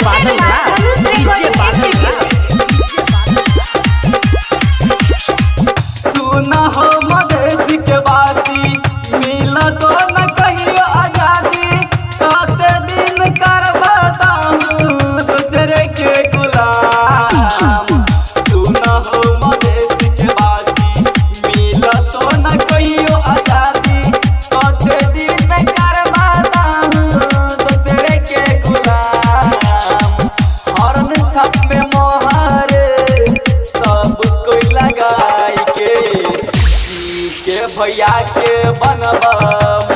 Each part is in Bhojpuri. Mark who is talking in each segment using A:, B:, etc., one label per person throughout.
A: बादल डीजे बादल
B: सुना हो मधेसी के बासी मिला तो न कहियो आजादी काते दिन कर बताऊं दूसरे के गुलाम। सुना हो मधेसी के बासी मिला तो न कहियो आजादी काते दिन कर बताऊं दूसरे के गुलाम। हॉर्न छत में मोहरे सब कोई लगाई के भैया के बनबा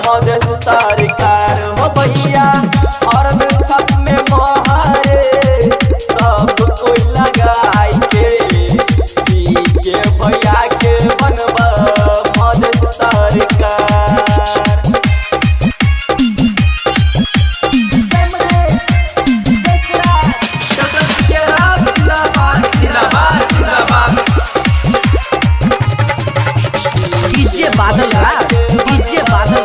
B: मधेस सरकार हो भैया। और छत में मोहरे सब कोई लगाई के भैया के बनबा मधेस सरकार।
A: डीजे बादल डीजे बादल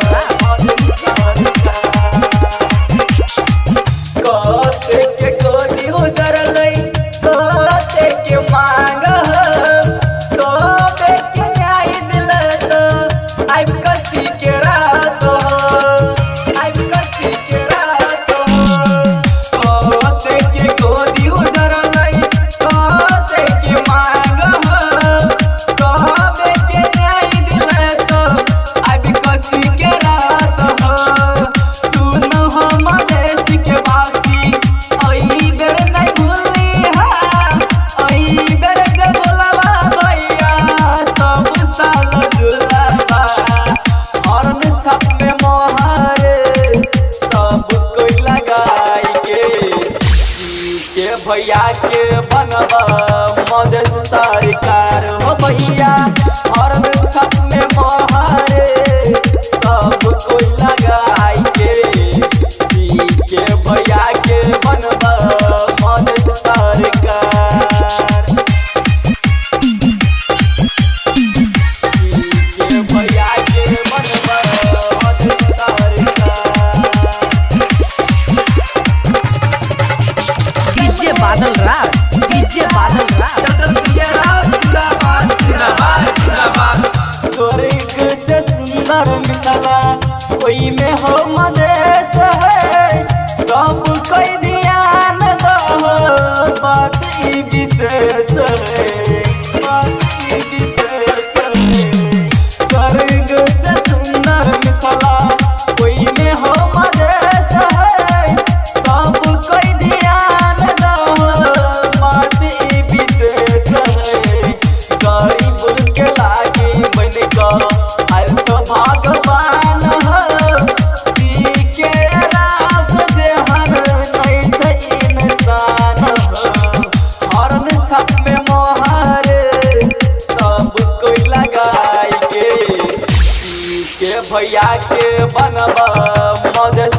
B: कहते के गोदी उजरलै कहते के मांग सोबे के न्याय दिल तो आइब कसी के रात आइब कसी के रात। कहते के गोदी उजरलै कहते के मांग सोबे के न्याय दिल तो आइब कसी के रात। सुन हो मधेसी के बासी ओई बेर नहीं भूली ओई बेर के बोलबा भैया सब साल झुलाबा। हॉर्न छत में मोहरे सब कोई लगाई के भैया के बनबा मधेस सरकार हो भैया। हॉर्न छत में मोहरे सब कोई लगाई के भैया के बनबा मधेस सरकार। भैया के बनबा मधेस सरकार।
A: डीजे बादल डीजे बादल
B: स्वर्ग से सुंदर मिलला ओई में हो मधेस है सब कोई ध्यान दो बात ई विशेष है बात ई विशेष है। स्वर्ग से सुंदर मिलला ओई में हो मधेस है सब कोई ध्यान दो बात ई विशेष है। गरीब के लागी बन का आयल तो भगवान सीखे रात जहन नहीं थे इंसान। हॉर्न छत में मोहरे सब कोई लगाई के भैया के बनबा मधेस